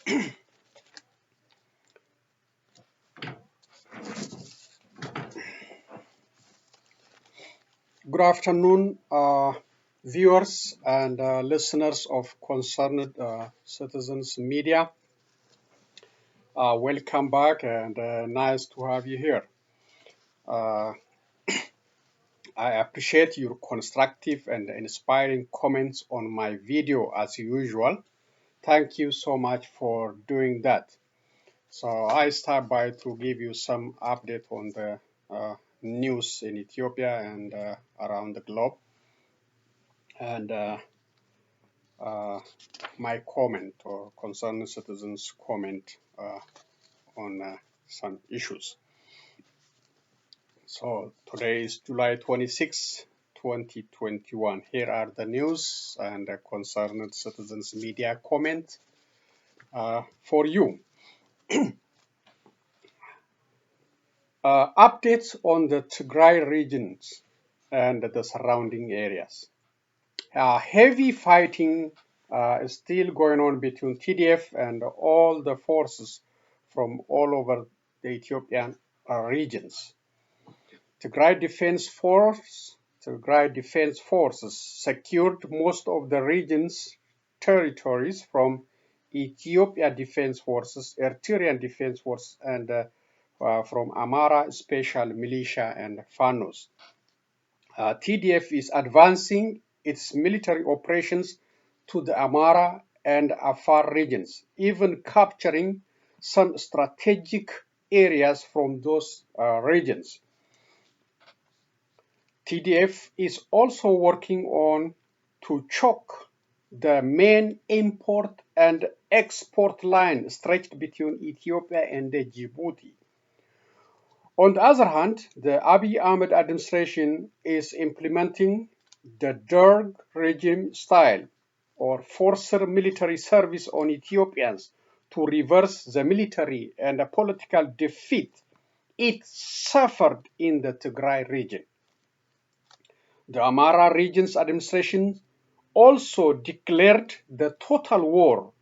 Good afternoon, viewers and listeners of Concerned Citizens Media. Welcome back and nice to have you here. Uh, I appreciate your constructive and inspiring comments on my video as usual. Thank you so much for doing that. So I start by to give you some update on the news in Ethiopia and around the globe. And my comment or concerned citizens comment on some issues. So today is July 26, 2021. Here are the news and concerned citizens media comment for you. Updates on the Tigray regions and the surrounding areas. Heavy fighting is still going on between TDF and all the forces from all over the Ethiopian regions. Tigray Defense Forces secured most of the region's territories from Ethiopia Defense Forces, Eritrean Defense Forces, and from Amara Special Militia and FANOS. TDF is advancing its military operations to the Amara and Afar regions, even capturing some strategic areas from those regions. TDF is also working on to choke the main import and export line stretched between Ethiopia and Djibouti. On the other hand, the Abiy Ahmed administration is implementing the Derg regime style or forced military service on Ethiopians to reverse the military and the political defeat it suffered in the Tigray region. The Amara region's administration also declared the total war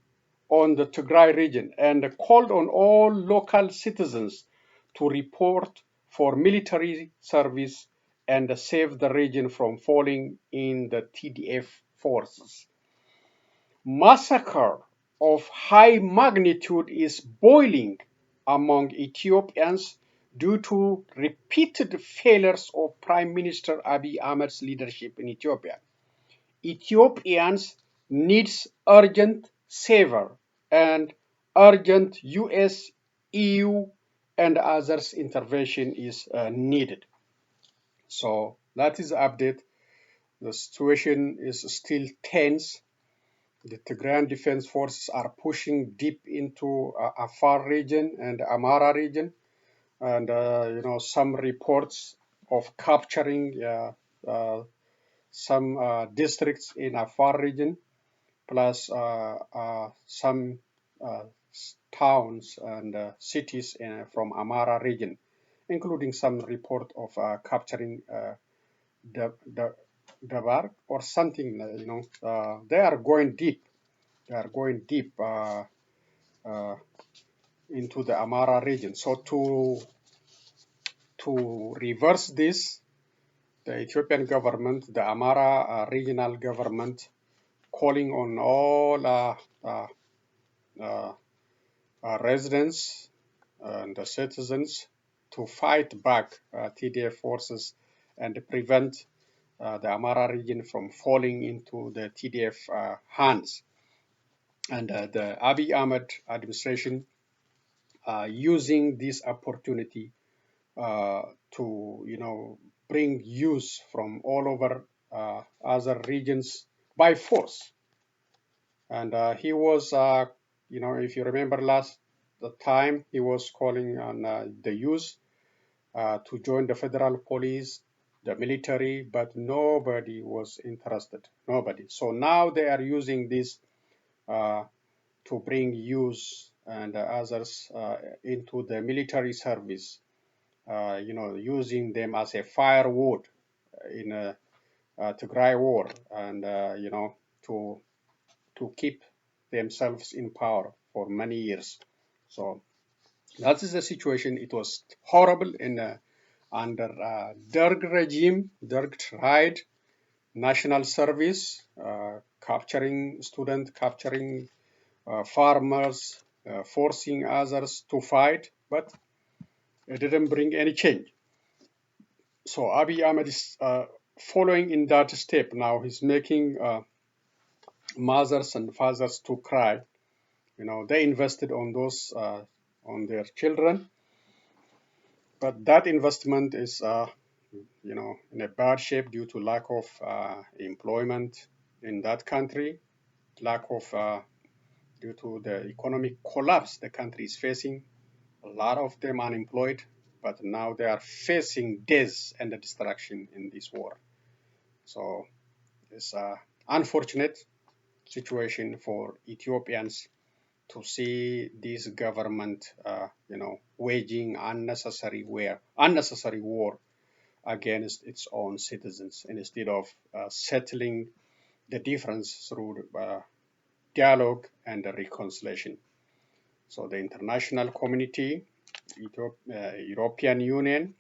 on the Tigray region and called on all local citizens to report for military service and save the region from falling in the TDF forces. Massacre of high magnitude is boiling among Ethiopians due to repeated failures of Prime Minister Abiy Ahmed's leadership in Ethiopia. Ethiopians needs urgent saviour and urgent US, EU, and others intervention is needed. So that is the update. The situation is still tense. The Tigrayan Defense Forces are pushing deep into Afar region and Amara region, and some reports of capturing some districts in Afar region, plus some towns and cities from Amara region, including some report of capturing the Dabar or something. They are going deep. They are going deep into the Amara region. So to reverse this, the Ethiopian government, the Amara regional government, calling on all residents and the citizens to fight back TDF forces and prevent the Amara region from falling into the TDF hands. And the Abiy Ahmed administration using this opportunity to bring use from all over other regions by force. And he was, if you remember the time, he was calling on the youth to join the federal police, the military, but nobody was interested. Nobody. So now they are using this to bring youth and others into the military service. Using them as a firewood in a Tigray war, and to keep themselves in power for many years. So that is the situation. It was horrible under Derg regime. Derg tried national service, capturing students, capturing farmers, forcing others to fight, but it didn't bring any change. So Abiy Ahmed is following in that step now. He's making mothers and fathers to cry. They invested on those on their children, but that investment is in a bad shape due to lack of employment in that country, lack of due to the economic collapse the country is facing. A lot of them unemployed, but now they are facing death and destruction in this war. So it's an unfortunate situation for Ethiopians to see this government, waging unnecessary war against its own citizens instead of settling the difference through dialogue and reconciliation. So the international community, European Union,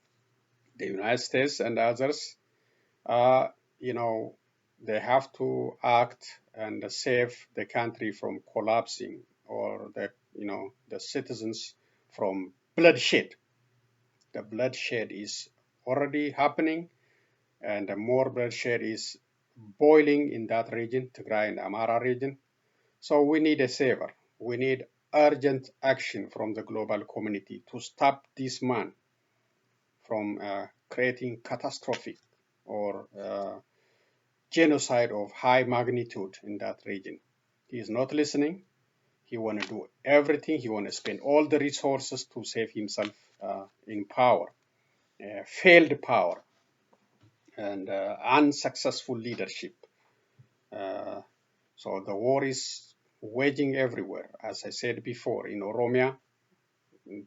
the United States, and others, uh, you know, they have to act and save the country from collapsing, or the citizens from bloodshed. The bloodshed is already happening, and more bloodshed is boiling in that region, Tigray and Amara region. So we need a saver. We need urgent action from the global community to stop this man from creating catastrophic or genocide of high magnitude in that region. He is not listening. He want to do everything. He want to spend all the resources to save himself in power, failed power, and unsuccessful leadership. Uh, so the war is waging everywhere. As I said before, in Oromia,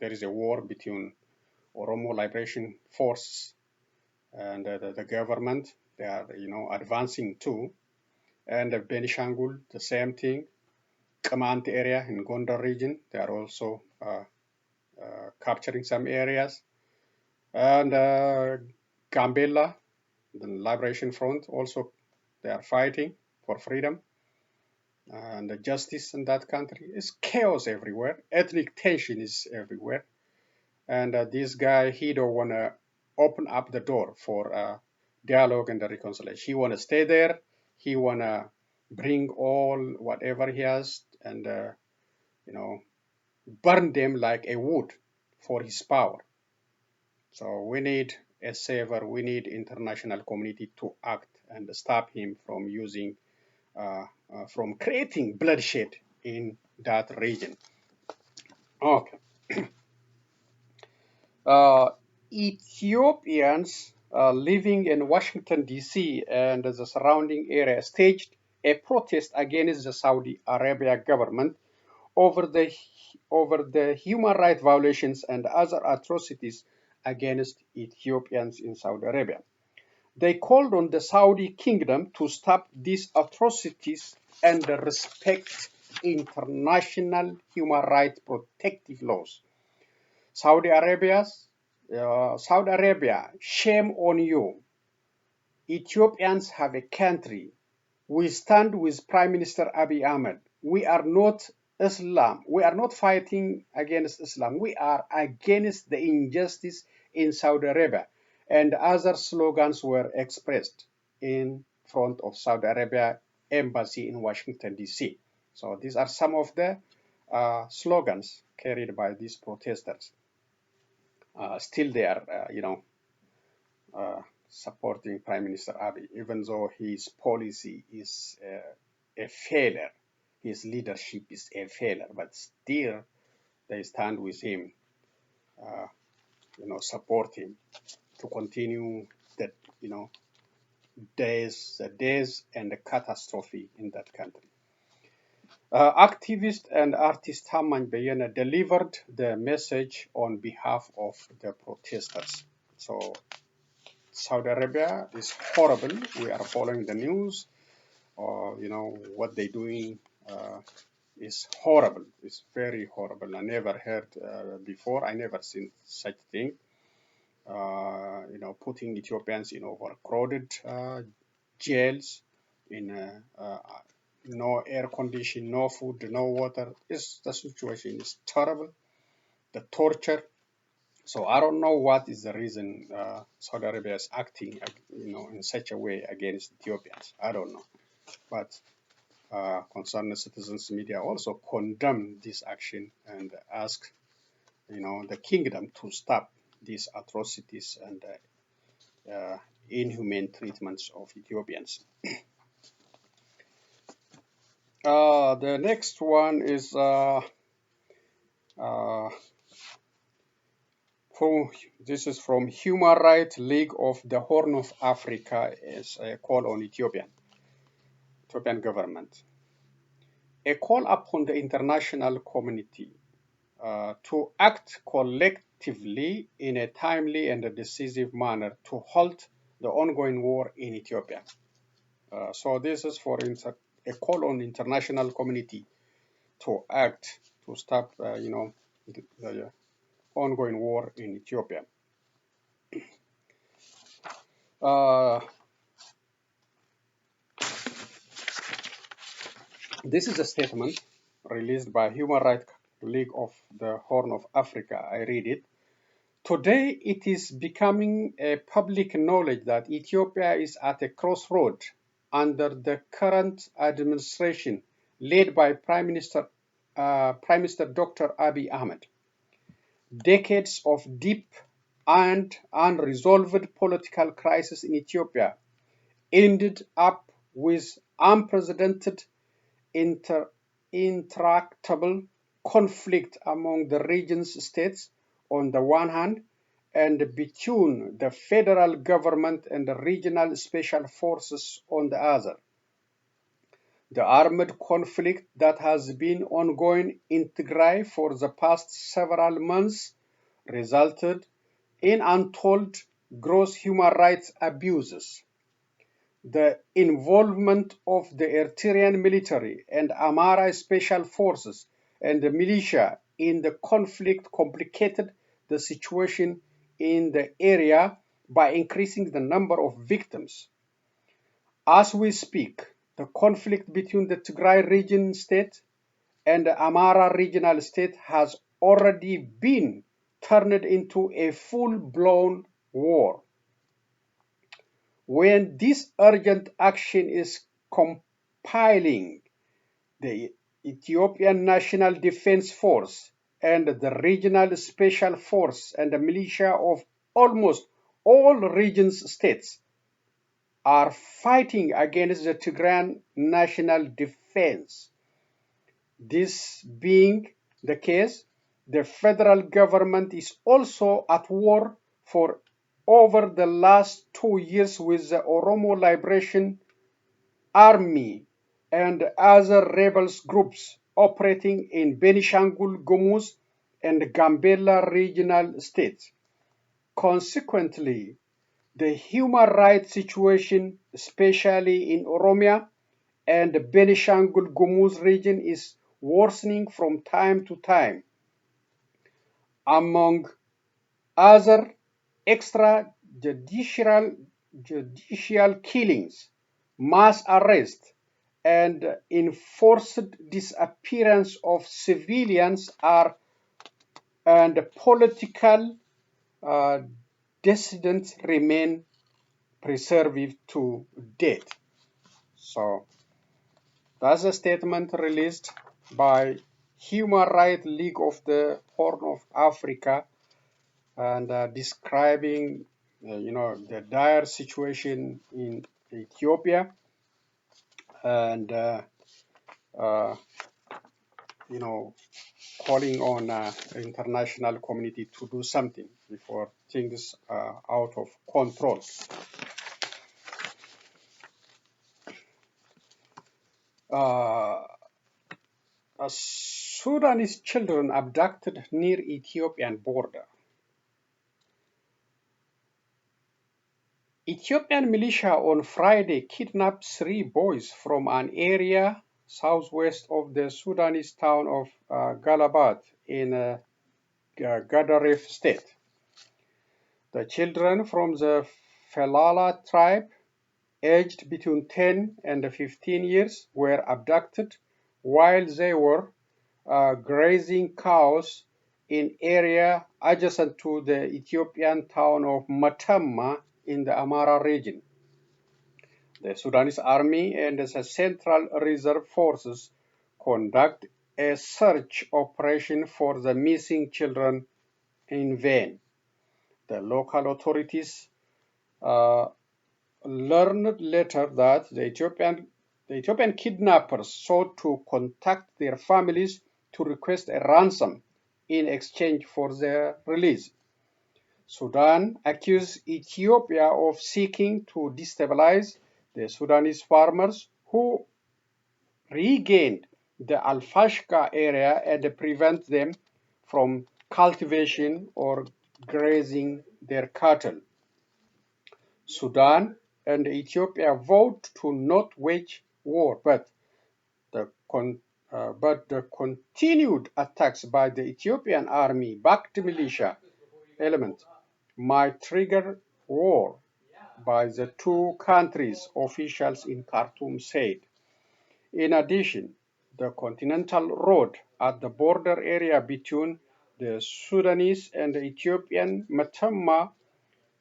there is a war between Oromo Liberation Force and the government. They are, advancing too. And Benishangul, the same thing. Kamant area in Gondar region, they are also capturing some areas. And Gambela, the Liberation Front, also they are fighting for freedom and the justice in that country. It's chaos everywhere. Ethnic tension is everywhere. And this guy, he don't want to open up the door for dialogue and the reconciliation. He want to stay there. He want to bring all whatever he has and, burn them like a wood for his power. So we need a saver. We need international community to act and stop him from from creating bloodshed in that region. Okay. uh, Ethiopians living in Washington, D.C. and the surrounding area staged a protest against the Saudi Arabia government over the, over the human rights violations and other atrocities against Ethiopians in Saudi Arabia. They called on the Saudi kingdom to stop these atrocities and respect international human rights protective laws. Saudi Saudi Arabia, shame on you. Ethiopians have a country. We stand with Prime Minister Abiy Ahmed. We are not Islam. We are not fighting against Islam. We are against the injustice in Saudi Arabia. And other slogans were expressed in front of Saudi Arabia embassy in Washington, D.C. So these are some of the slogans carried by these protesters. Still they are, supporting Prime Minister Abiy, even though his policy is a failure, his leadership is a failure, but still they stand with him, support him to continue that, the days and the catastrophe in that country. Activist and artist Haman Beyene delivered the message on behalf of the protesters. So Saudi Arabia is horrible. We are following the news, what they're doing is horrible. It's very horrible. I never heard before. I never seen such thing. Putting Ethiopians in overcrowded jails, in no air condition, no food, no water. The situation is terrible. The torture. So I don't know what is the reason Saudi Arabia is acting, in such a way against Ethiopians. I don't know, but concerned citizens media also condemn this action and ask, the kingdom to stop these atrocities and inhumane treatments of Ethiopians. The next one is this is from Human Rights League of the Horn of Africa. Is a call on Ethiopian government. A call upon the international community to act collectively in a timely and a decisive manner to halt the ongoing war in Ethiopia. So this is for a call on international community to act to stop, the ongoing war in Ethiopia. This is a statement released by Human Rights League of the Horn of Africa. I read it. Today, it is becoming a public knowledge that Ethiopia is at a crossroad under the current administration led by Prime Minister Dr. Abiy Ahmed. Decades of deep and unresolved political crisis in Ethiopia ended up with unprecedented intractable conflict among the region's states on the one hand, and between the federal government and the regional special forces on the other. The armed conflict that has been ongoing in Tigray for the past several months resulted in untold gross human rights abuses. The involvement of the Eritrean military and Amhara special forces and the militia in the conflict complicated the situation in the area by increasing the number of victims. As we speak, the conflict between the Tigray region state and the Amhara regional state has already been turned into a full-blown war. When this urgent action is compiling the Ethiopian National Defense Force and the Regional Special Force and the militia of almost all regions states are fighting against the Tigrayan National Defense. This being the case, the federal government is also at war for over the last 2 years with the Oromo Liberation Army and other rebels groups operating in Benishangul Gumuz and Gambela regional states. Consequently, the human rights situation, especially in Oromia and the Benishangul Gumuz region, is worsening from time to time. Among other extrajudicial killings, mass arrest, and enforced disappearance of civilians and political dissidents remain preserved to date. So that's a statement released by Human Rights League of the Horn of Africa, and describing, the dire situation in Ethiopia, and calling on international community to do something before things are out of control. Sudanese children abducted near Ethiopian border. Ethiopian militia on Friday kidnapped 3 boys from an area southwest of the Sudanese town of Galabat in Gadaref state. The children from the Felala tribe, aged between 10 and 15 years, were abducted while they were grazing cows in area adjacent to the Ethiopian town of Matamma in the Amara region. The Sudanese army and the Central Reserve Forces conduct a search operation for the missing children in vain. The local authorities learned later that the Ethiopian kidnappers sought to contact their families to request a ransom in exchange for their release. Sudan accused Ethiopia of seeking to destabilize the Sudanese farmers who regained the Al-Fashqa area and prevent them from cultivation or grazing their cattle. Sudan and Ethiopia vowed to not wage war, but the continued attacks by the Ethiopian army-backed militia element might trigger war by the two countries, officials in Khartoum said. In addition, the continental road at the border area between the Sudanese and the Ethiopian Matamma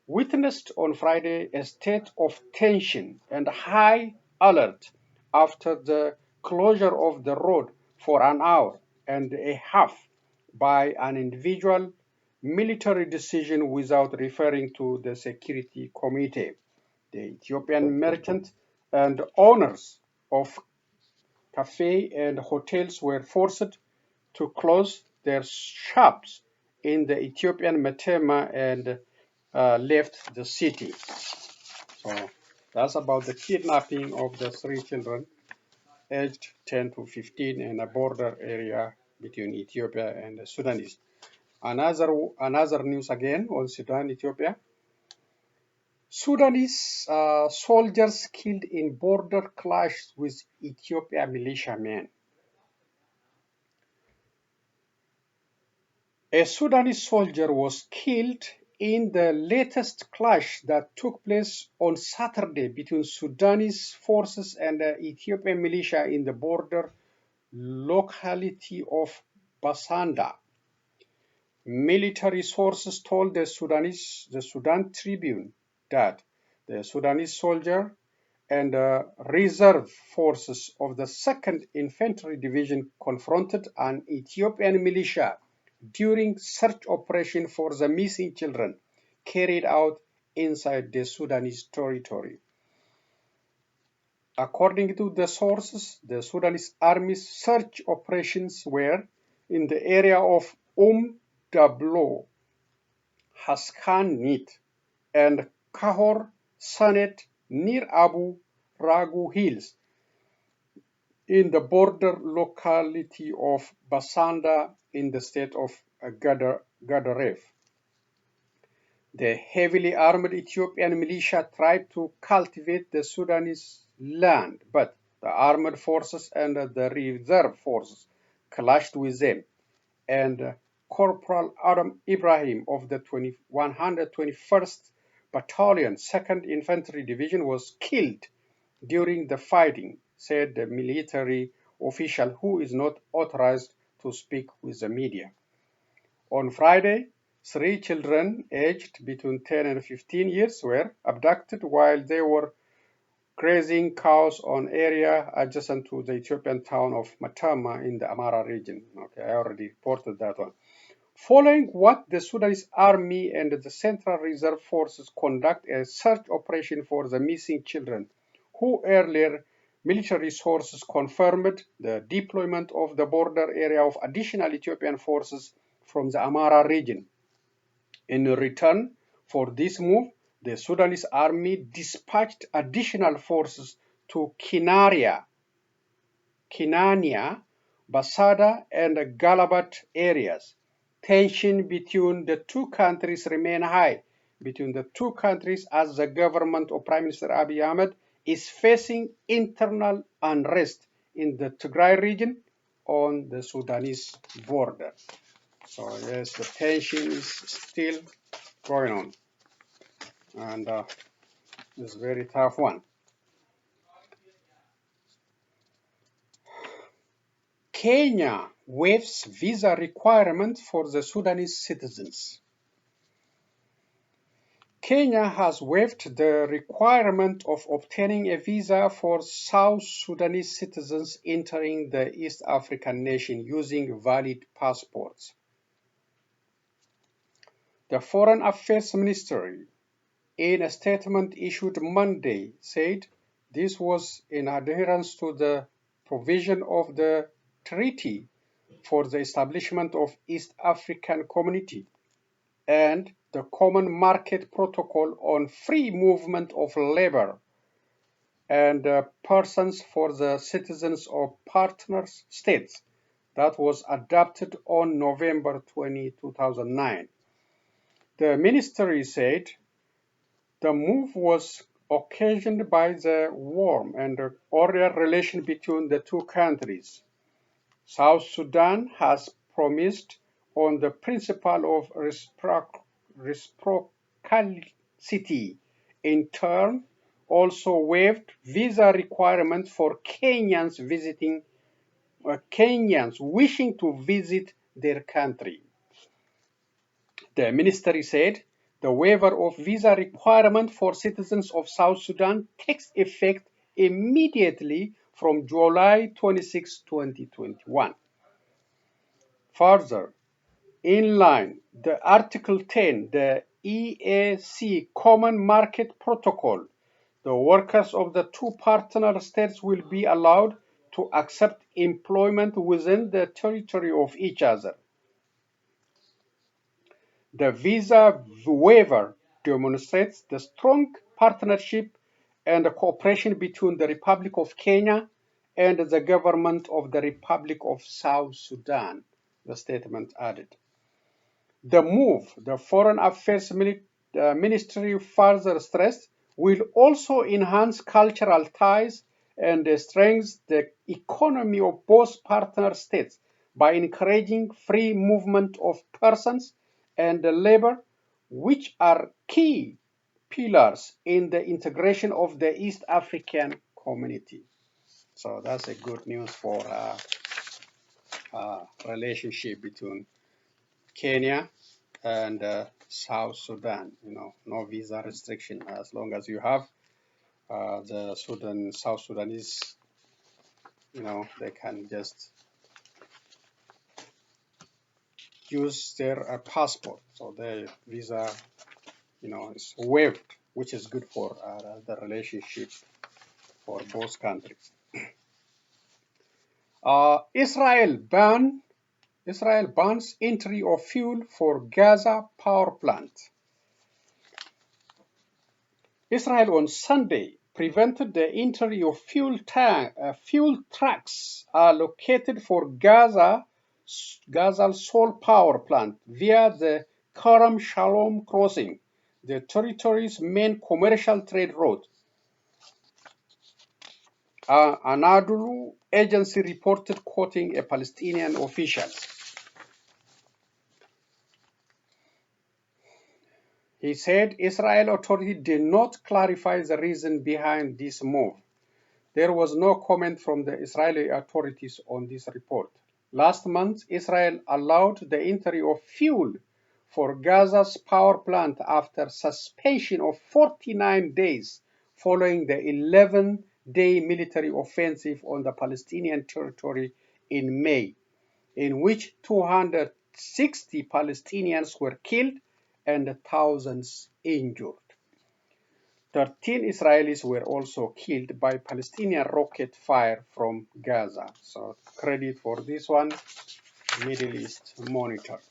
witnessed on Friday a state of tension and high alert after the closure of the road for an hour and a half by an individual military decision without referring to the Security Committee. The Ethiopian merchants and owners of cafes and hotels were forced to close their shops in the Ethiopian Metema and left the city. So that's about the kidnapping of the three children aged 10 to 15 in a border area between Ethiopia and the Sudanese. Another news again on Sudan, Ethiopia. Sudanese soldiers killed in border clash with Ethiopian militiamen. A Sudanese soldier was killed in the latest clash that took place on Saturday between Sudanese forces and the Ethiopian militia in the border locality of Basanda. Military sources told the Sudan Tribune that the Sudanese soldier and reserve forces of the 2nd Infantry Division confronted an Ethiopian militia during search operation for the missing children carried out inside the Sudanese territory. According to the sources, the Sudanese Army's search operations were in the area of Dablo, Haskanit, and Kahor Sanet near Abu Ragu Hills in the border locality of Basanda in the state of Gadaref. The heavily armed Ethiopian militia tried to cultivate the Sudanese land, but the armed forces and the reserve forces clashed with them, and Corporal Adam Ibrahim of the 121st Battalion, 2nd Infantry Division was killed during the fighting, said the military official who is not authorized to speak with the media. On Friday, 3 children aged between 10 and 15 years were abducted while they were grazing cows on area adjacent to the Ethiopian town of Matama in the Amara region. Okay, I already reported that one. Following what the Sudanese army and the Central Reserve Forces conduct a search operation for the missing children, who earlier military sources confirmed the deployment of the border area of additional Ethiopian forces from the Amara region. In return for this move, the Sudanese army dispatched additional forces to Kinania, Basada, and Galabat areas. Tension between the two countries remain high between the two countries as the government of Prime Minister Abiy Ahmed is facing internal unrest in the Tigray region on the Sudanese border. So yes, the tension is still going on, and it's a very tough one. Kenya waives visa requirement for the Sudanese citizens. Kenya has waived the requirement of obtaining a visa for South Sudanese citizens entering the East African nation using valid passports. The Foreign Affairs Ministry, in a statement issued Monday, said this was in adherence to the provision of the Treaty for the Establishment of East African Community and the Common Market Protocol on Free Movement of Labor and Persons for the citizens of partner states that was adopted on November 20, 2009. The ministry said the move was occasioned by the warm and cordial relation between the two countries. South Sudan has promised on the principle of reciprocity. In turn, also waived visa requirements for Kenyans wishing to visit their country. The ministry said the waiver of visa requirement for citizens of South Sudan takes effect immediately from July 26, 2021. Further, in line the Article 10, the EAC Common Market Protocol, the workers of the two partner states will be allowed to accept employment within the territory of each other. The visa waiver demonstrates the strong partnership and cooperation between the Republic of Kenya and the government of the Republic of South Sudan, the statement added. The move, the Foreign Affairs Ministry further stressed, will also enhance cultural ties and strengthen the economy of both partner states by encouraging free movement of persons and labor, which are key pillars in the integration of the East African community. So that's a good news for relationship between Kenya and South Sudan. No visa restriction as long as you have the South Sudanese. They can just use their passport, so the visa, is waived, which is good for the relationship for both countries. Israel bans entry of fuel for Gaza power plant. Israel on Sunday prevented the entry of fuel trucks allocated for Gaza's sole power plant via the Kerem Shalom crossing, the territory's main commercial trade route. Anadolu agency reported, quoting a Palestinian official. He said Israel authorities did not clarify the reason behind this move. There was no comment from the Israeli authorities on this report. Last month, Israel allowed the entry of fuel for Gaza's power plant after suspension of 49 days following the 11-day military offensive on the Palestinian territory in May, in which 260 Palestinians were killed and thousands injured. 13 Israelis were also killed by Palestinian rocket fire from Gaza. So credit for this one, Middle East Monitor.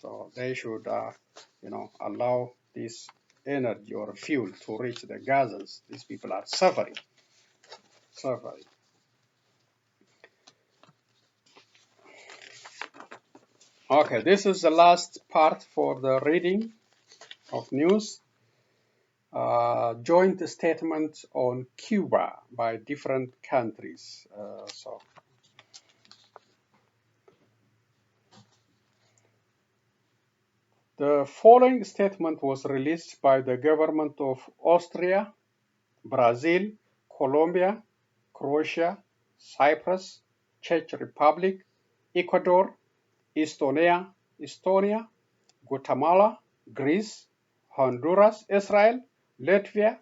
So they should, allow this energy or fuel to reach the Gazans. These people are suffering. Okay, this is the last part for the reading of news. Joint statements on Cuba by different countries. So The following statement was released by the government of Austria, Brazil, Colombia, Croatia, Cyprus, Czech Republic, Ecuador, Estonia, Guatemala, Greece, Honduras, Israel, Latvia,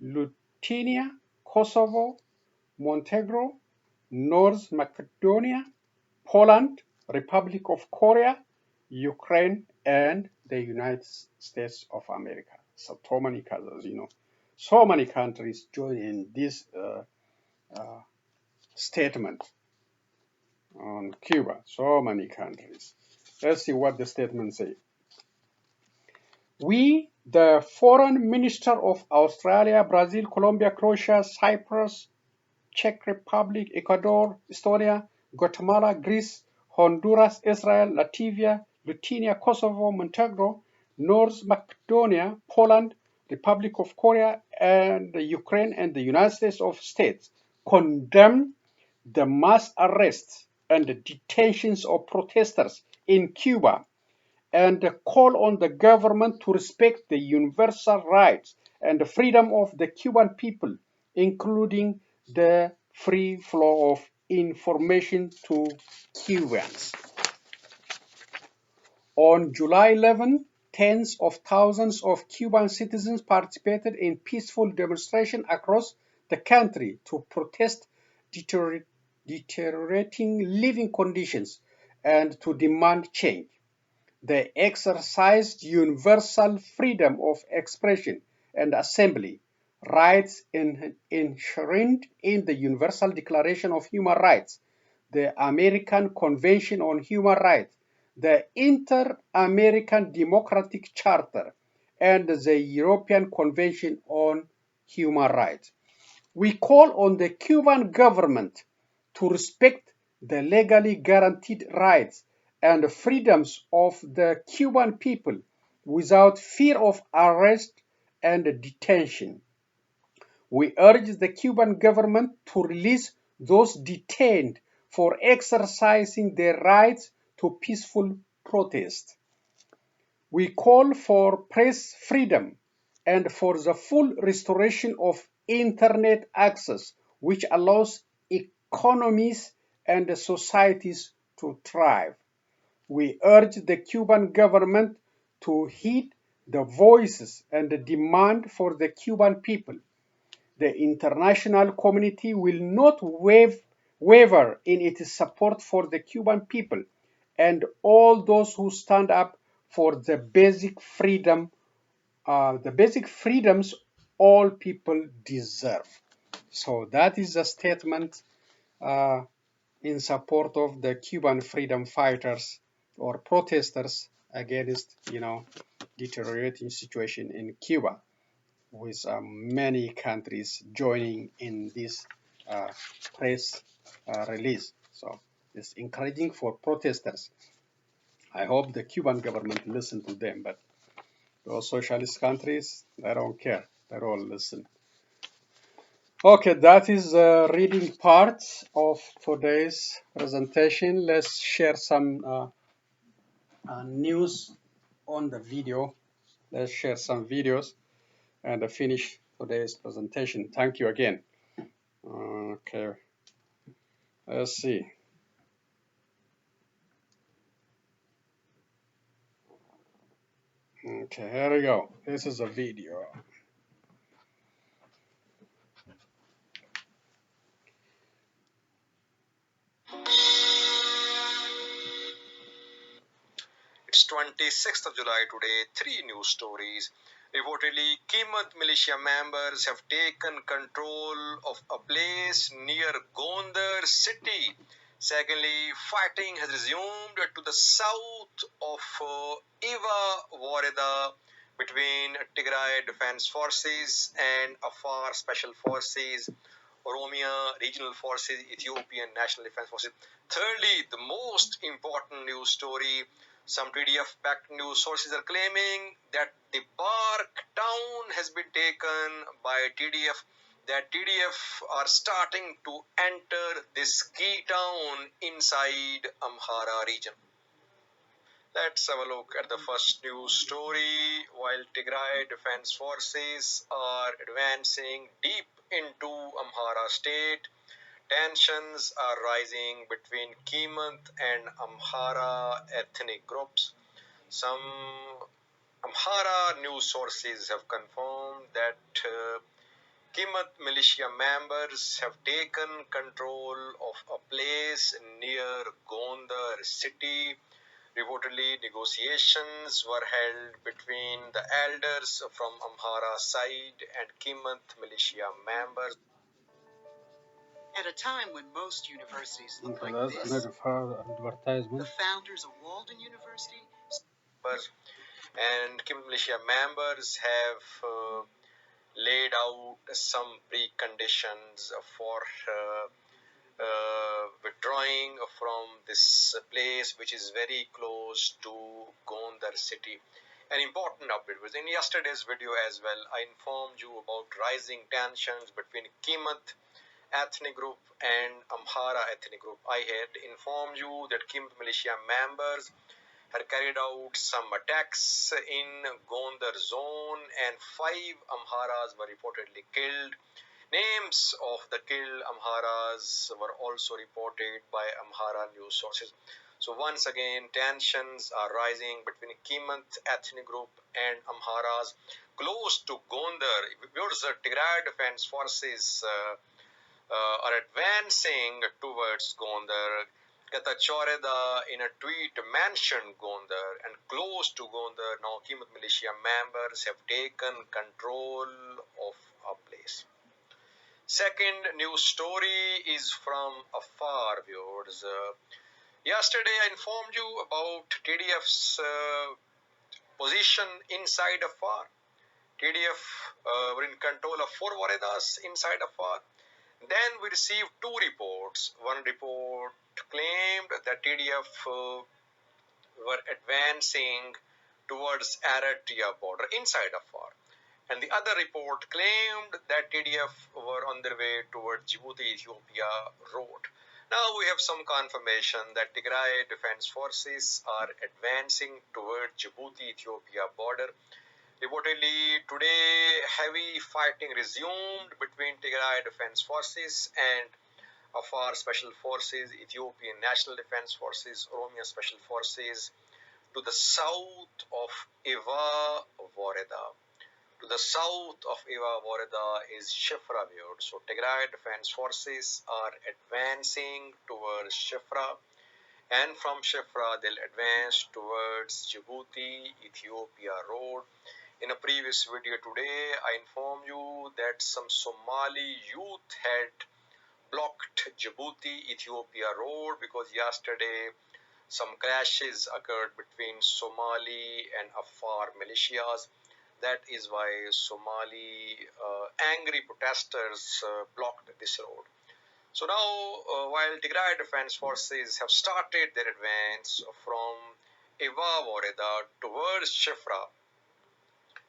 Lithuania, Kosovo, Montenegro, North Macedonia, Poland, Republic of Korea, Ukraine, and the United States of America. So many countries, so many countries join in this statement on Cuba. So many countries. Let's see what the statement says. We, the Foreign Minister of Australia, Brazil, Colombia, Croatia, Cyprus, Czech Republic, Ecuador, Estonia, Guatemala, Greece, Honduras, Israel, Latvia, Lithuania, Kosovo, Montenegro, North Macedonia, Poland, Republic of Korea, and Ukraine and the United States of States condemn the mass arrests and detentions of protesters in Cuba and call on the government to respect the universal rights and the freedom of the Cuban people, including the free flow of information to Cubans. On July 11, tens of thousands of Cuban citizens participated in peaceful demonstrations across the country to protest deteriorating living conditions and to demand change. They exercised universal freedom of expression and assembly, rights enshrined in the Universal Declaration of Human Rights, the American Convention on Human Rights, the Inter-American Democratic Charter, and the European Convention on Human Rights. We call on the Cuban government to respect the legally guaranteed rights and freedoms of the Cuban people without fear of arrest and detention. We urge the Cuban government to release those detained for exercising their rights to peaceful protest. We call for press freedom and for the full restoration of internet access, which allows economies and societies to thrive. We urge the Cuban government to heed the voices and the demand for the Cuban people. The international community will not waver in its support for the Cuban people and all those who stand up for the basic freedoms all people deserve. So that is a statement in support of the Cuban freedom fighters or protesters against, deteriorating situation in Cuba, with many countries joining in this press release. So it's encouraging for protesters. I hope the Cuban government listen to them, but those socialist countries, they don't care. They don't listen. Okay, that is the reading part of today's presentation. Let's share some news on the video. Let's share some videos and finish today's presentation. Thank you again. Okay, let's see. Okay, here we go. This is a video. It's 26th of July today. 3 news stories. Reportedly, Kimat militia members have taken control of a place near Gondar city. Secondly, fighting has resumed to the south of Iva Wareda between Tigray Defense Forces and Afar Special Forces, Oromia Regional Forces, Ethiopian National Defense Forces. Thirdly, the most important news story, some TDF-backed news sources are claiming that the Bark town has been taken by TDF, that TDF are starting to enter this key town inside Amhara region. Let's have a look at the first news story. While Tigray Defense Forces are advancing deep into Amhara state, tensions are rising between Kimant and Amhara ethnic groups. Some Amhara news sources have confirmed that Kimant militia members have taken control of a place near Gondar city. Reportedly, negotiations were held between the elders from Amhara side and Kimant militia members. At a time when most universities look like this, the founders of Walden University and Kimant militia members have laid out some preconditions for withdrawing from this place, which is very close to Gondar city. An important update was in yesterday's video as well. I informed you about rising tensions between Kimant ethnic group and Amhara ethnic group. I had informed you that Kimant militia members had carried out some attacks in Gondar zone and 5 Amharas were reportedly killed. Names of the killed Amharas were also reported by Amhara news sources. So once again, tensions are rising between Kimant ethnic group and Amharas close to Gondar. Because the Tigray Defense Forces are advancing towards Gondar. Choreda in a tweet mentioned Gondar, and close to Gondar now Kimant militia members have taken control of a place. Second news story is from Afar, viewers. Yesterday I informed you about TDF's position inside Afar. TDF were in control of 4 Waredas inside Afar. Then we received 2 reports. One report claimed that TDF were advancing towards Eritrea border inside Afar. And the other report claimed that TDF were on their way towards Djibouti-Ethiopia road. Now we have some confirmation that Tigray Defense Forces are advancing towards Djibouti-Ethiopia border. Reportedly, today heavy fighting resumed between Tigray Defense Forces and Afar Special Forces, Ethiopian National Defense Forces, Oromia Special Forces to the south of Iva Voreda. To the south of Iva Voreda is Shifra View. So Tigray Defense Forces are advancing towards Shifra, and from Shifra they'll advance towards Djibouti, Ethiopia road. In a previous video today, I informed you that some Somali youth had blocked Djibouti, Ethiopia road because yesterday some clashes occurred between Somali and Afar militias. That is why Somali angry protesters blocked this road. So now, while Tigray Defense Forces have started their advance from Iva Voreda towards Shifra,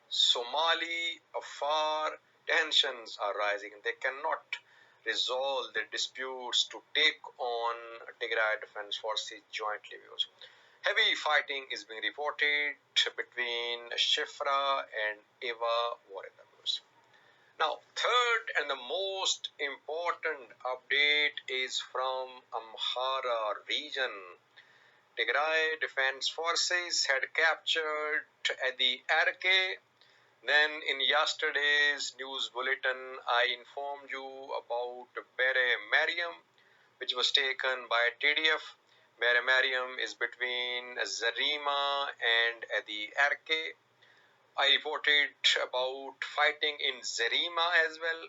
Somali, Afar tensions are rising. They cannot resolve their disputes to take on Tigray Defense Forces jointly. Heavy fighting is being reported between Shifra and Eva Voreda. Now, third and the most important update is from Amhara region. Tigray Defense Forces had captured the RK. Then in yesterday's news bulletin, I informed you about Bere Mariam, which was taken by TDF. Bere Mariam is between Zarima and the RK. I reported about fighting in Zarima as well.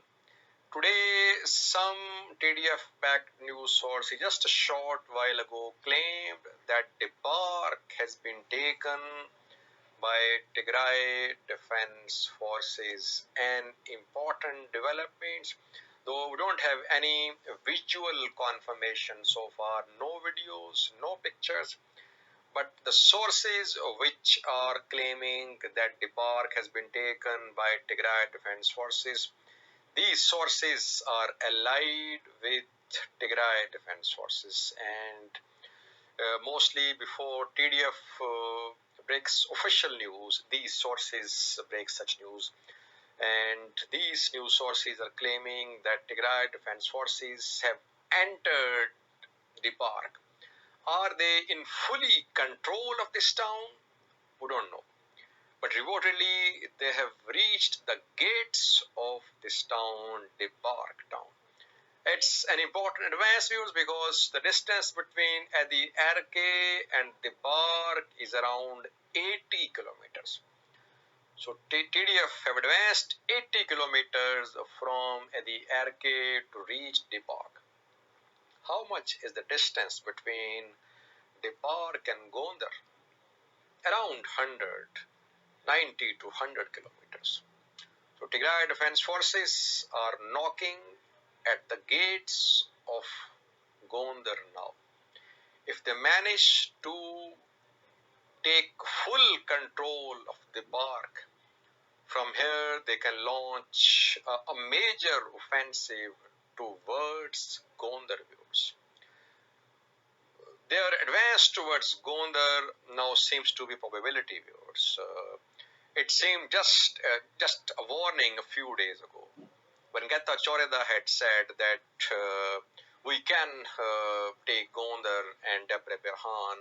Today, some TDF-backed news source just a short while ago claimed that Debark has been taken by Tigray Defense Forces. And important developments, though we don't have any visual confirmation so far, no videos, no pictures, but the sources which are claiming that Debark has been taken by Tigray Defense Forces, these sources are allied with Tigray Defense Forces, and Mostly before TDF breaks official news, these sources break such news. And these news sources are claiming that Tigray Defense Forces have entered the park. Are they in fully control of this town? We don't know. But reportedly, they have reached the gates of this town, the park town. It's an important advance, viewers, because the distance between the Arke and the park is around 80 kilometers. So TDF have advanced 80 kilometers from the Arke to reach the park. How much is the distance between the park and Gondar? Around 90 to 100 kilometers. So Tigray Defense Forces are knocking at the gates of Gondar now. If they manage to take full control of the park, from here they can launch a major offensive towards Gondar, viewers. Their advance towards Gondar now seems to be probability, viewers. It seemed just a warning a few days ago, when Getachew had said that we can take Gondar and Debre Berhan,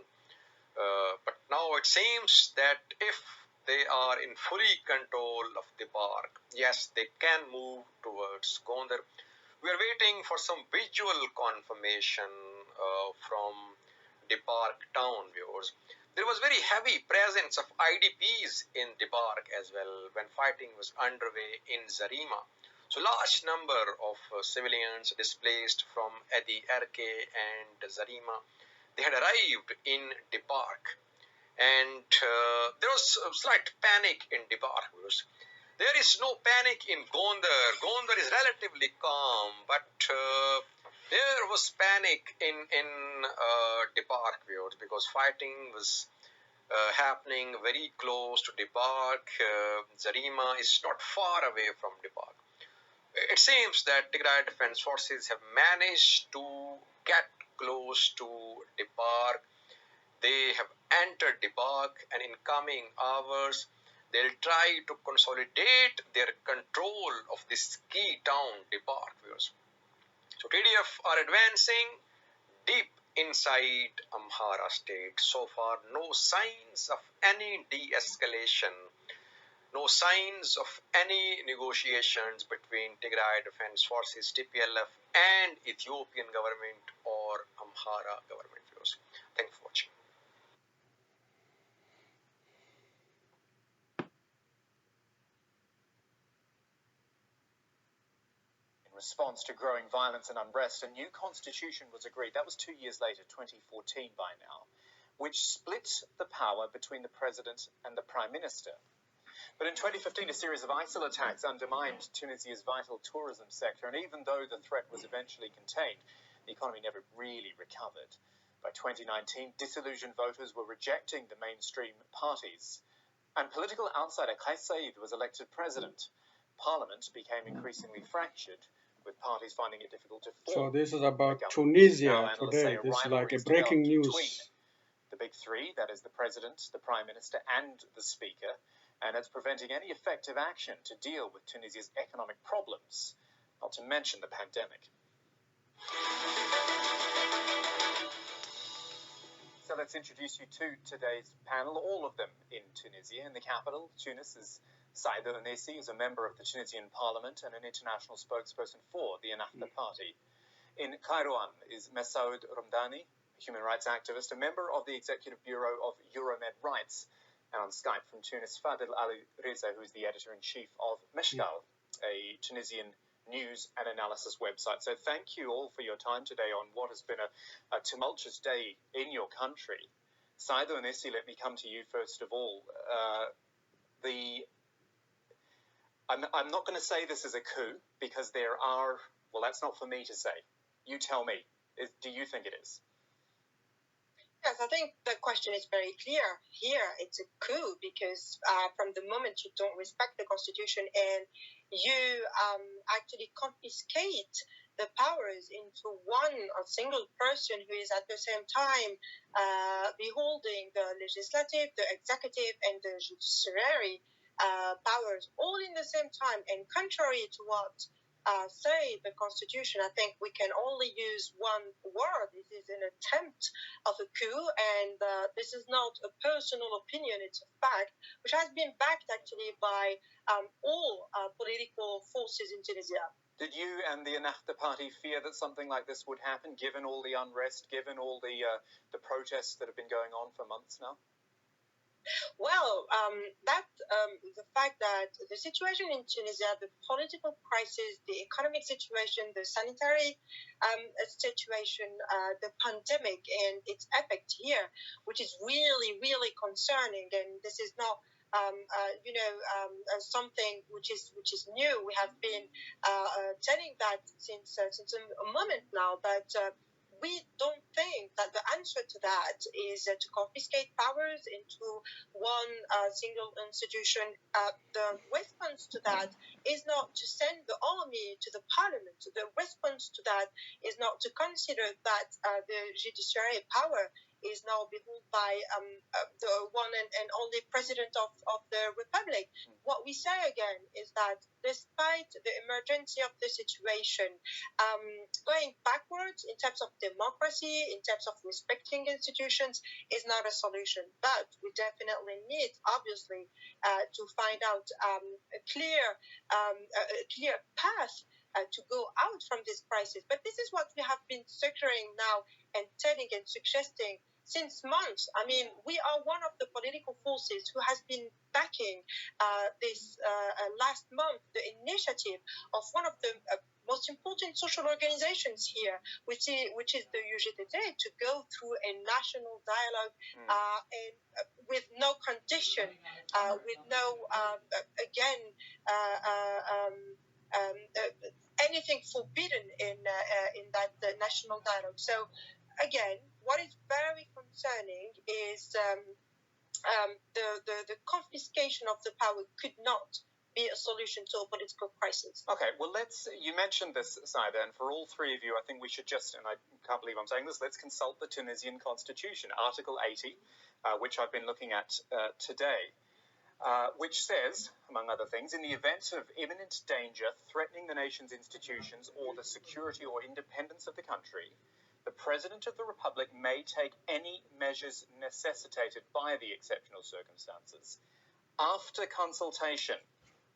but now it seems that if they are in fully control of the park, yes, they can move towards Gondar. We are waiting for some visual confirmation from the park town, viewers. There was very heavy presence of IDPs in the park as well when fighting was underway in Zarima. So large number of civilians displaced from Edi Erke and Zarima, they had arrived in the park, and there was a slight panic in the park. There is no panic in Gondar. Gondar is relatively calm, but there was panic in the park, viewers, because fighting was happening very close to the park. Zarima is not far away from the park. It seems that Tigray Defense Forces have managed to get close to the park. They have entered the park, and in coming hours, they'll try to consolidate their control of this key town, the park, viewers. So TDF are advancing deep inside Amhara state. So far, no signs of any de-escalation, no signs of any negotiations between Tigray Defense Forces, TPLF, and Ethiopian government or Amhara government, viewers. Thanks for watching. In response to growing violence and unrest, a new constitution was agreed. That was 2 years later, 2014 by now, which split the power between the president and the prime minister. But in 2015, a series of ISIL attacks undermined Tunisia's vital tourism sector, and even though the threat was eventually contained, the economy never really recovered. By 2019, disillusioned voters were rejecting the mainstream parties, and political outsider Kais Saied was elected president. Parliament became increasingly fractured, with parties finding it difficult to form. So this is about Tunisia today. This is like a breaking news. The big three, that is the president, the prime minister, and the speaker, and it's preventing any effective action to deal with Tunisia's economic problems, not to mention the pandemic. So let's introduce you to today's panel, all of them in Tunisia. In the capital, Tunis, is Saïd El-Nessi, is a member of the Tunisian parliament and an international spokesperson for the Ennahda party. In Kairouan is Messaoud Ramdani, a human rights activist, a member of the executive bureau of Euromed Rights, and on Skype from Tunis, Fadel Ali Reza, who is the editor-in-chief of Meshkal, a Tunisian news and analysis website. So thank you all for your time today on what has been a tumultuous day in your country. Saïd El-Nessi, let me come to you first of all. I'm not going to say this is a coup, because there are, well, that's not for me to say. You tell me. Do you think it is? Yes, I think the question is very clear here. It's a coup because from the moment you don't respect the constitution and you actually confiscate the powers into one a single person who is at the same time beholding the legislative, the executive, and the judiciary powers all in the same time, and contrary to what say the Constitution, I think we can only use one word. This is an attempt of a coup, and this is not a personal opinion, it's a fact, which has been backed actually by all political forces in Tunisia. Did you and the Ennahda party fear that something like this would happen, given all the unrest, given all the protests that have been going on for months now? Well, the fact that the situation in Tunisia, the political crisis, the economic situation, the sanitary situation, the pandemic and its effect here, which is really, really concerning, and this is not something which is new. We have been telling that since a moment now, but we don't think that the answer to that is to confiscate powers into one single institution. The response to that is not to send the army to the parliament. The response to that is not to consider that the judiciary power is now beholden by the one and only president of the republic. What we say again is that despite the emergency of the situation, going backwards in terms of democracy, in terms of respecting institutions, is not a solution. But we definitely need, obviously, to find out a clear path to go out from this crisis. But this is what we have been securing now and telling and suggesting since months. I mean, we are one of the political forces who has been backing this last month, the initiative of one of the most important social organizations here, which is the UGTT, to go through a national dialogue and with no condition, with no, anything forbidden in that national dialogue. So, again, what is very concerning is the confiscation of the power could not be a solution to a political crisis. Okay, well, you mentioned this, Saida, and for all three of you, I think we should just, and I can't believe I'm saying this, let's consult the Tunisian constitution, Article 80, which I've been looking at today, which says, among other things, in the event of imminent danger threatening the nation's institutions or the security or independence of the country, the President of the Republic may take any measures necessitated by the exceptional circumstances after consultation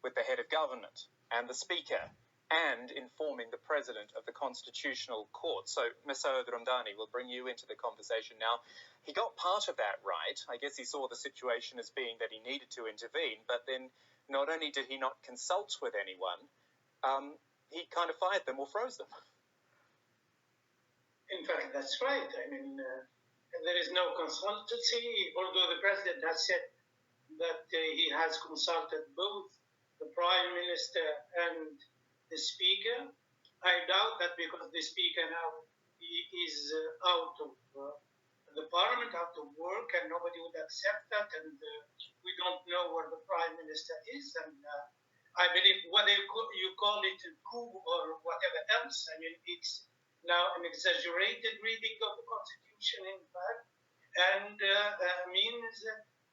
with the head of government and the Speaker and informing the President of the Constitutional Court. So, Mr. Ramdani, we'll bring you into the conversation now. He got part of that right. I guess he saw the situation as being that he needed to intervene, but then not only did he not consult with anyone, he kind of fired them or froze them. In fact, that's right. I mean, there is no consultancy, although the president has said that he has consulted both the prime minister and the speaker. I doubt that, because the speaker now is out of the parliament, out of work, and nobody would accept that, and we don't know where the prime minister is. And I believe whether you call it a coup or whatever else, I mean, it's now an exaggerated reading of the Constitution, in fact, and means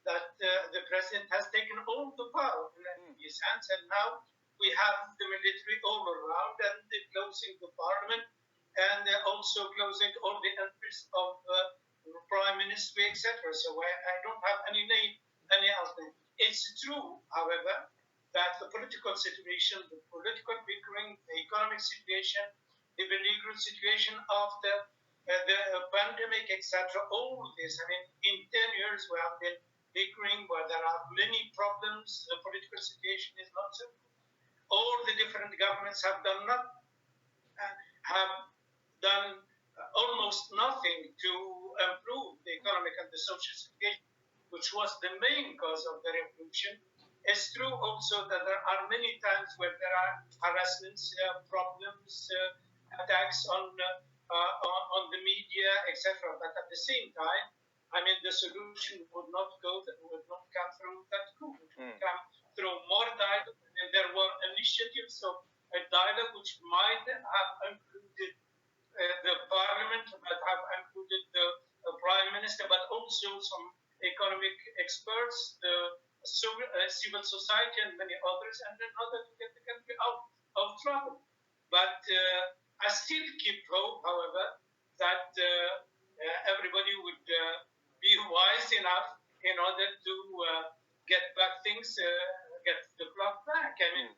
that the president has taken all the power in his hands, and now we have the military all around and closing the parliament and also closing all the entries of the prime ministry, etc. So I don't have any alternative. It's true, however, that the political situation, the political bickering, the economic situation, the legal situation after the pandemic, etc. All this, I mean, in 10 years we have been bickering where there are many problems. The political situation is not simple. All the different governments have done almost nothing to improve the economic and the social situation, which was the main cause of the revolution. It's true also that there are many times where there are harassments, problems, attacks on the media, etc. But at the same time, I mean, the solution would not come through that coup. It would come through more dialogue. And there were initiatives of a dialogue which might have included the parliament, might have included the prime minister, but also some economic experts, the civil society, and many others, and in order to get the country out of trouble. But I still keep hope, however, that everybody would be wise enough in order to get back things, get the clock back. I mean,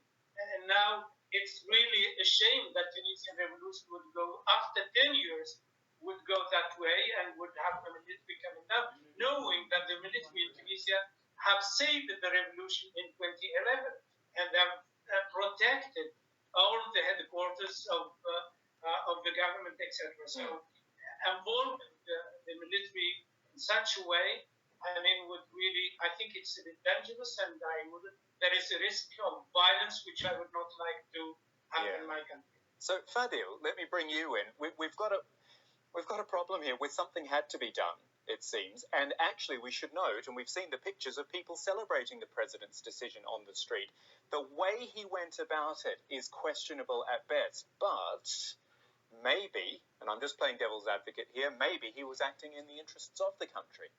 and now it's really a shame that Tunisian revolution would go after 10 years, would go that way and would have the military coming down, knowing that the military in Tunisia have saved the revolution in 2011 and have protected all the headquarters of the government, etc. So involving the military in such a way, I mean, would really, I think it's a bit dangerous, and there is a risk of violence which I would not like to have in my country. So, Fadil, let me bring you in. We've got a problem here where something had to be done, it seems. And actually, we should note, and we've seen the pictures of people celebrating the president's decision on the street. The way he went about it is questionable at best, but maybe, and I'm just playing devil's advocate here, maybe he was acting in the interests of the country.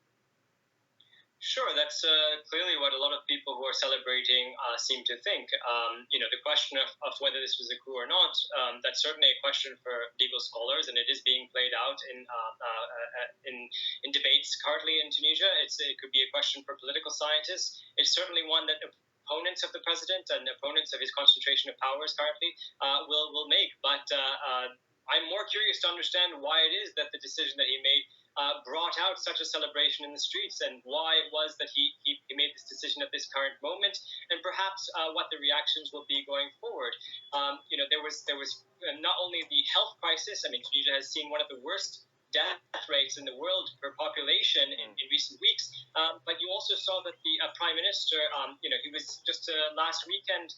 Sure, that's clearly what a lot of people who are celebrating seem to think. The question of whether this was a coup or not, that's certainly a question for legal scholars, and it is being played out in debates currently in Tunisia. It could be a question for political scientists. It's certainly one that opponents of the president and opponents of his concentration of powers currently will make. But I'm more curious to understand why it is that the decision that he made brought out such a celebration in the streets, and why it was that he made this decision at this current moment, and perhaps what the reactions will be going forward. There was not only the health crisis. I mean, Tunisia has seen one of the worst death rates in the world per population in recent weeks, but you also saw that the prime minister, he was just last weekend.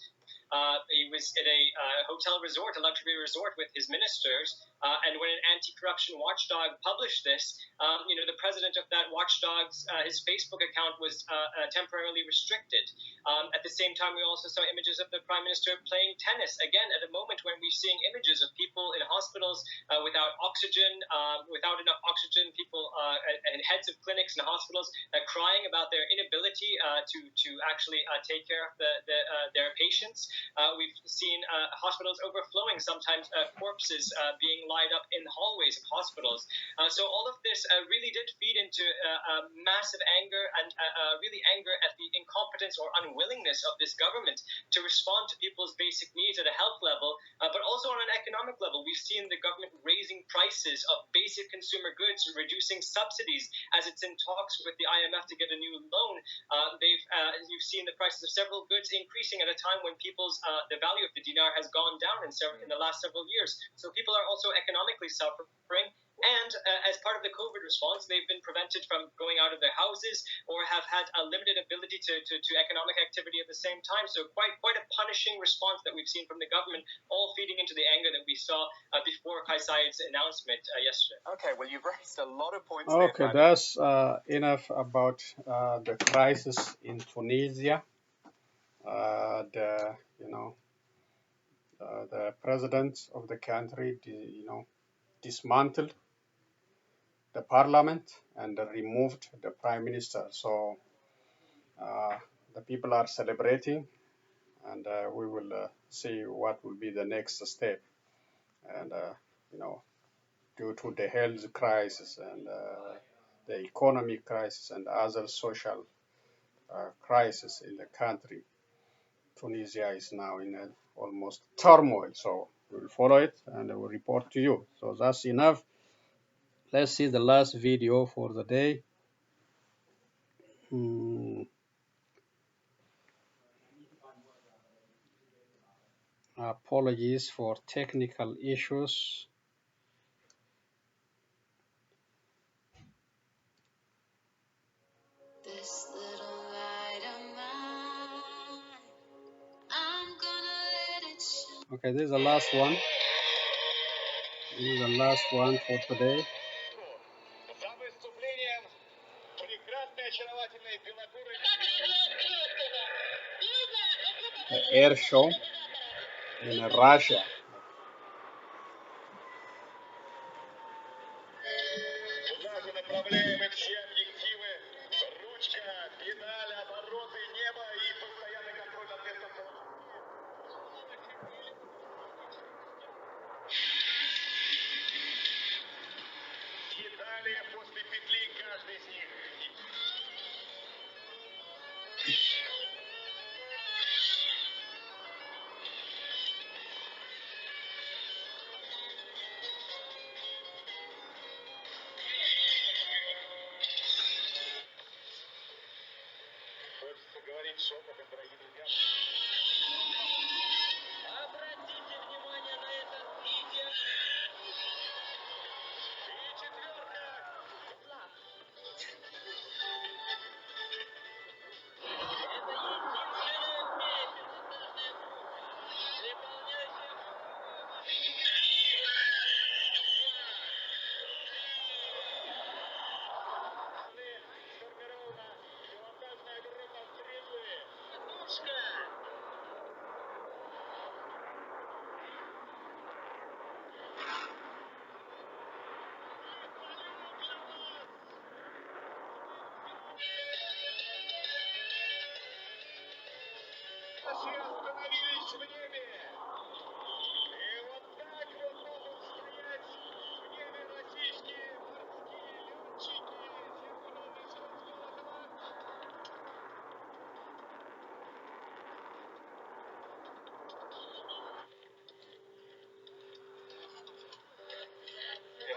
He was at a hotel resort, a luxury resort, with his ministers. And when an anti-corruption watchdog published this, the president of that watchdog's his Facebook account was temporarily restricted. At the same time, we also saw images of the prime minister playing tennis, again, at a moment when we're seeing images of people in hospitals without oxygen, without enough oxygen, people and heads of clinics and hospitals crying about their inability to actually take care of their patients. We've seen hospitals overflowing, sometimes corpses being lined up in the hallways of hospitals. So all of this really did feed into massive anger, and really anger at the incompetence or unwillingness of this government to respond to people's basic needs at a health level, but also on an economic level. We've seen the government raising prices of basic consumer goods, reducing subsidies as it's in talks with the IMF to get a new loan. You've seen the prices of several goods increasing at a time when the value of the dinar has gone down in the last several years. So people are also economically suffering. And as part of the COVID response, they've been prevented from going out of their houses, or have had a limited ability to economic activity at the same time. So quite a punishing response that we've seen from the government, all feeding into the anger that we saw before Kais Said's announcement yesterday. Okay, well, you've raised a lot of points Okay, there. that's enough about the crisis in Tunisia. The president of the country, dismantled the parliament and removed the prime minister. So the people are celebrating, and we will see what will be the next step. And due to the health crisis and the economic crisis and other social crisis in the country, Tunisia is now in almost turmoil. So we'll follow it and we'll report to you. So that's enough. Let's see the last video for the day. Apologies for technical issues. This little light of mine, I'm gonna let it shine. Okay, this is the last one. This is the last one for today. The Airshow. in Russia.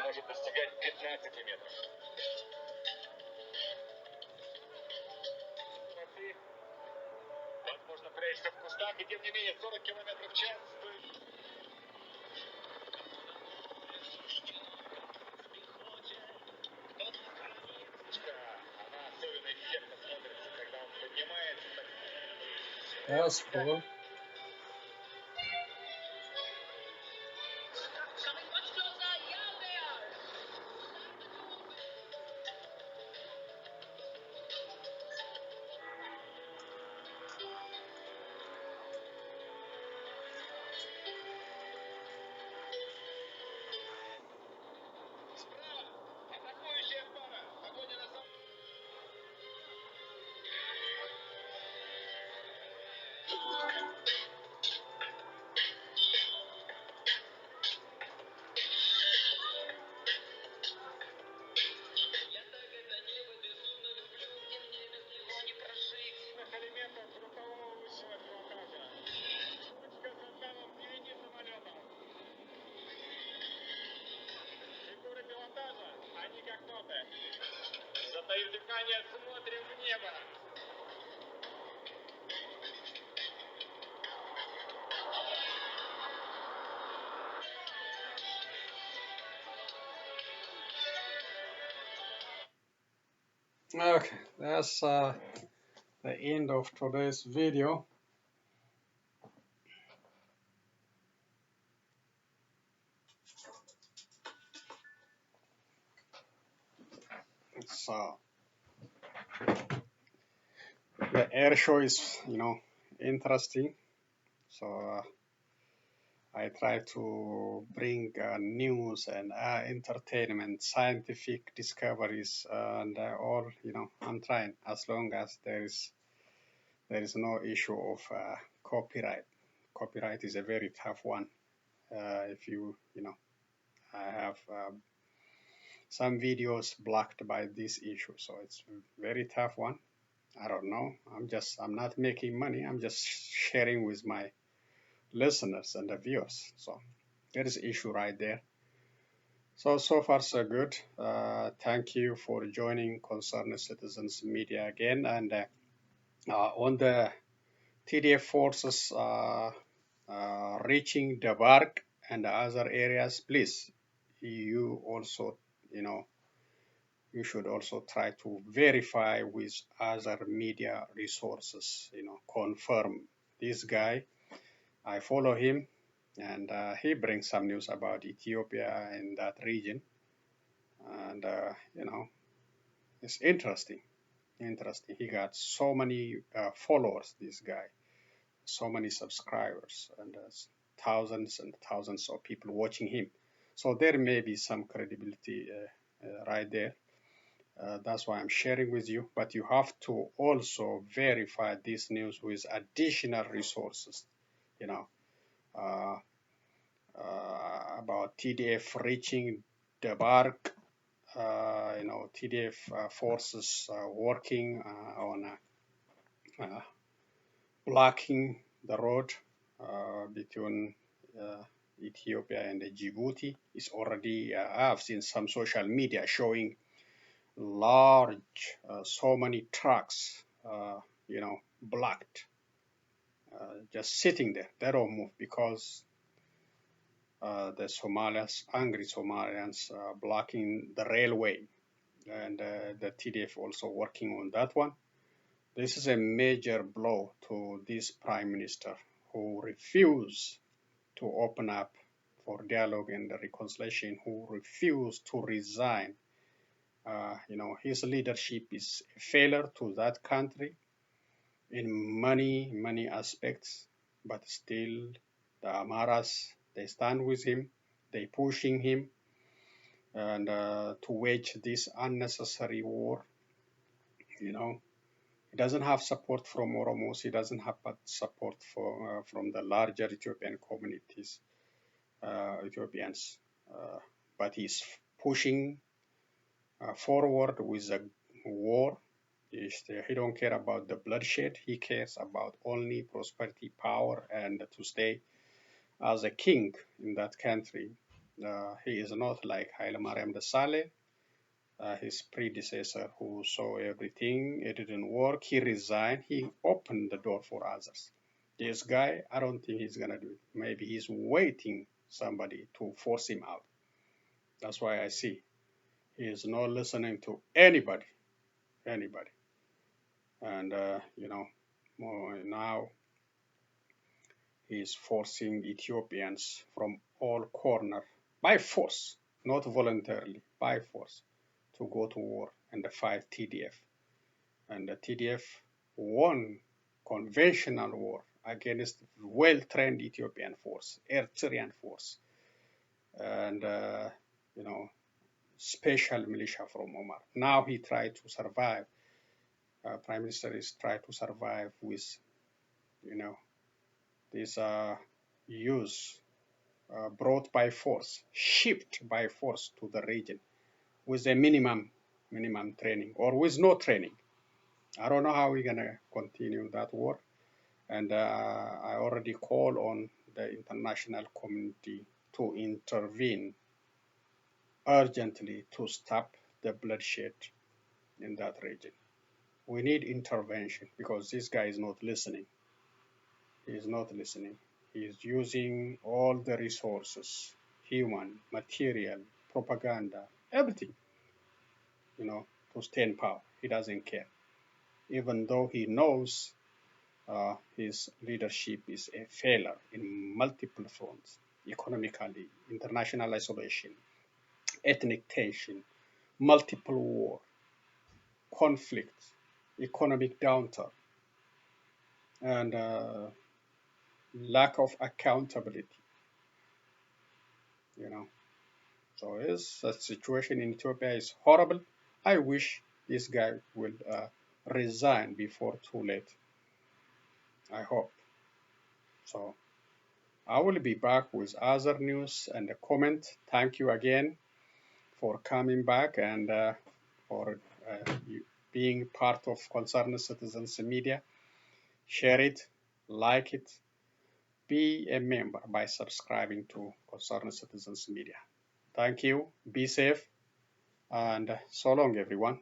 Может достигать 15 метров. Возможно, прячься в кустах, и тем не менее 40 км в час. Она особенно эффектно смотрится, когда он поднимается. That's cool. Затаив дыхание, смотрим в небо. Okay, that's the end of today's video. So the air show is, interesting. So I try to bring news and entertainment, scientific discoveries, and all. I'm trying as long as there is no issue of copyright. Copyright is a very tough one. If I have some videos blocked by this issue, so it's a very tough one. I don't know. I'm not making money. I'm just sharing with my listeners and the viewers. So there is an issue right there. So far so good. Thank you for joining Concerned Citizens Media again. And on the TDF forces reaching the Bark and the other areas, please, you also, you should also try to verify with other media resources, confirm this guy. I follow him, and he brings some news about Ethiopia in that region. And, it's interesting. He got so many followers, this guy, so many subscribers, and thousands and thousands of people watching him. So there may be some credibility right there. That's why I'm sharing with you. But you have to also verify this news with additional resources, you know, uh, about TDF reaching the bark, TDF forces working on blocking the road between Ethiopia and Djibouti. Is already, I've seen some social media showing large, so many trucks, blocked, just sitting there. They don't move because the Somalians, angry Somalians, blocking the railway, and the TDF also working on that one. This is a major blow to this prime minister who refused to open up for dialogue and reconciliation, who refused to resign. His leadership is a failure to that country in many aspects, but still the Amaras, they stand with him, they pushing him, and to wage this unnecessary war. He doesn't have support from Oromos. He doesn't have support from the larger Ethiopian communities, Ethiopians. But he's pushing forward with the war. He don't care about the bloodshed. He cares about only prosperity, power, and to stay as a king in that country. He is not like Haile Mariam Desalegn, his predecessor, who saw everything. It didn't work. He resigned. He opened the door for others. This guy, I don't think he's gonna do it. Maybe he's waiting somebody to force him out. That's why I see he is not listening to anybody. And now he's forcing Ethiopians from all corners by force, not voluntarily, by force, to go to war and fight TDF. And the TDF won conventional war against well-trained Ethiopian force, Eritrean force, and special militia from Omar. Now he tried to survive. Prime Minister is trying to survive with, this use brought by force, shipped by force to the region with a minimum training or with no training. I don't know how we're gonna continue that war, and I already call on the international community to intervene urgently to stop the bloodshed in that region. We need intervention because this guy is not listening. He is not listening. He is using all the resources, human, material, propaganda, everything, to stay in power. He doesn't care. Even though he knows his leadership is a failure in multiple fronts, economically, international isolation, ethnic tension, multiple war, conflict, economic downturn, and lack of accountability. So the situation in Ethiopia is horrible. I wish this guy will resign before too late. I hope. So I will be back with other news and a comment. Thank you again for coming back and for being part of Concerned Citizens Media. Share it, like it, be a member by subscribing to Concerned Citizens Media. Thank you, be safe, and so long, everyone.